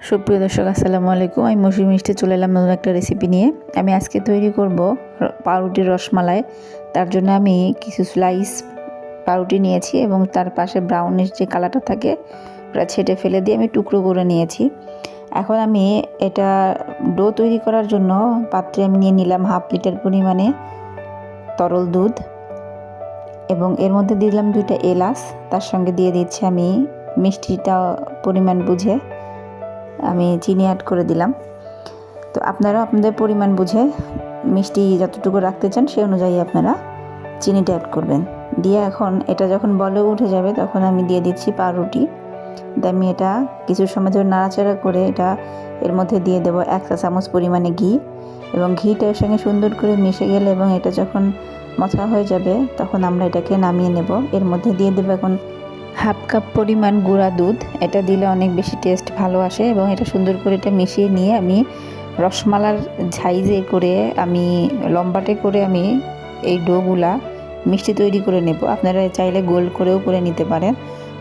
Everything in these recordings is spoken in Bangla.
সুপ্রিয় দর্শক আসসালামু আলাইকুম। আমি মৌসুমী মিষ্টি চলে এলাম নতুন একটা রেসিপি নিয়ে। আমি আজকে তৈরি করব পাউরুটির রসমালাই। তার জন্য আমি কিছু স্লাইস পাউরুটি নিয়েছি এবং তার পাশে ব্রাউনিশ যে কালারটা থাকে ওটা ছেটে ফেলে দিয়ে আমি টুকরো করে নিয়েছি। এখন আমি এটা ডো তৈরি করার জন্য পাত্রে আমি নিয়ে নিলাম 1/2 লিটার পরিমাণে তরল দুধ এবং এর মধ্যে দিলাম 2টা এলাচ। তার সঙ্গে দিয়ে দিচ্ছি আমি মিষ্টিটা পরিমাণ বুঝে আমি চিনি অ্যাড করে দিলাম। তো আপনারা আপনাদের পরিমাণ বুঝে মিষ্টি যতটুকু রাখতে চান সেই অনুযায়ী আপনারা চিনিটা অ্যাড করবেন। দিয়ে এখন এটা যখন বলে উঠে যাবে তখন আমি দিয়ে দিচ্ছি পাউরুটি। আমি এটা কিছু সময় ধরে নাড়াচাড়া করে এটা এর মধ্যে দিয়ে দেবো 1 চা চামচ পরিমাণে ঘি এবং ঘিটা এর সঙ্গে সুন্দর করে মিশে গেলে এবং এটা যখন মথা হয়ে যাবে তখন আমরা এটাকে নামিয়ে নেব। এর মধ্যে দিয়ে দেবো এখন 1/2 কাপ পরিমাণ গুঁড়া দুধ। এটা দিলে অনেক বেশি টেস্ট ভালো আসে এবং এটা সুন্দর করে এটা মিশিয়ে নিয়ে আমি রসমালার সাইজে করে আমি লম্বাটে করে আমি এই ডোগুলা মিষ্টি তৈরি করে নেব। আপনারা চাইলে গোল করেও করে নিতে পারেন।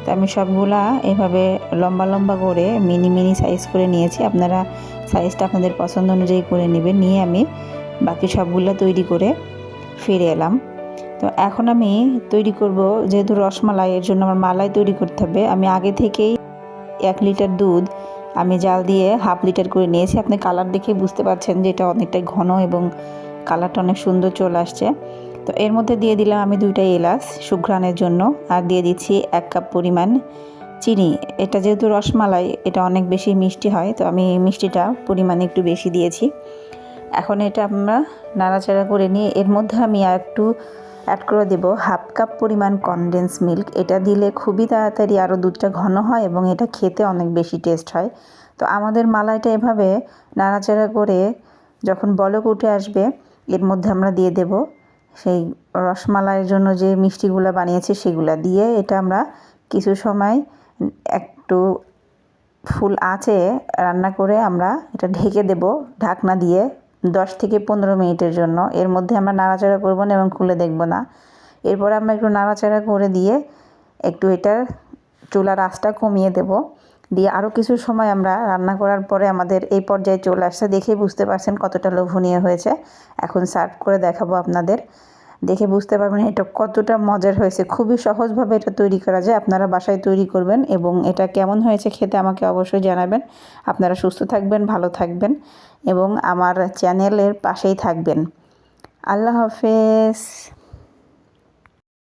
তো আমি সবগুলা এভাবে লম্বা লম্বা করে মিনি মিনি সাইজ করে নিয়েছি। আপনারা সাইজটা আপনাদের পছন্দ অনুযায়ী করে নেবেন। নিয়ে আমি বাকি সবগুলা তৈরি করে ফিরে এলাম। তো এখন আমি তৈরি করব, যেহেতু রসমালাই এর জন্য আমার মালাই তৈরি করতে হবে। আমি আগে থেকেই 1 লিটার দুধ আমি জাল দিয়ে 1/2 লিটার করে নিয়েছি। আপনি কালার দেখে বুঝতে পারছেন যে এটা অনেকটাই ঘন এবং কালারটা অনেক সুন্দর চলে আসছে। তো এর মধ্যে দিয়ে দিলাম আমি 2টা এলাচ সুঘ্রাণের জন্য, আর দিয়ে দিচ্ছি 1 কাপ পরিমাণ চিনি। এটা যেহেতু রসমালাই এটা অনেক বেশি মিষ্টি হয়, তো আমি মিষ্টিটা পরিমাণে একটু বেশি দিয়েছি। এখন এটা আমরা নাড়াচাড়া করে নিয়ে এর মধ্যে আমি একটু অ্যাড করে দেব 1/2 কাপ পরিমাণ কনডেন্স মিল্ক। এটা দিলে খুবই তাড়াতাড়ি আরও দুধটা ঘন হয় এবং এটা খেতে অনেক বেশি টেস্ট হয়। তো আমাদের মালাইটা এভাবে নাড়াচাড়া করে যখন বলক উঠে আসবে এর মধ্যে আমরা দিয়ে দেব সেই রসমালাইয়ের জন্য যে মিষ্টিগুলো বানিয়েছি সেগুলো দিয়ে এটা আমরা কিছু সময় একটু ফুল আঁচে রান্না করে আমরা এটা ঢেকে দেব ঢাকনা দিয়ে 10 থেকে 15 মিনিটের জন্য। এর মধ্যে আমরা নাড়াচাড়া করব না এবং খুলে দেখব না। এরপর আমরা একটু নাড়াচাড়া করে দিয়ে একটু এটার চুলার আঁচটা কমিয়ে দেব। দিয়ে আরও কিছু সময় আমরা রান্না করার পরে আমাদের এই পর্যায়ে চলে আসছে। দেখেই বুঝতে পারছেন কতটা লোভনীয় হয়েছে। এখন সার্ভ করে দেখাবো আপনাদের, দেখে বুঝতে পারবেন এটা কতটা মজার হয়েছে। খুবই সহজভাবে এটা তৈরি করা যায়। আপনারা বাসায় তৈরি করবেন এবং এটা কেমন হয়েছে খেতে আমাকে অবশ্যই জানাবেন। আপনারা সুস্থ থাকবেন, ভালো থাকবেন এবং আমার চ্যানেলের পাশেই থাকবেন। আল্লাহ হাফেজ।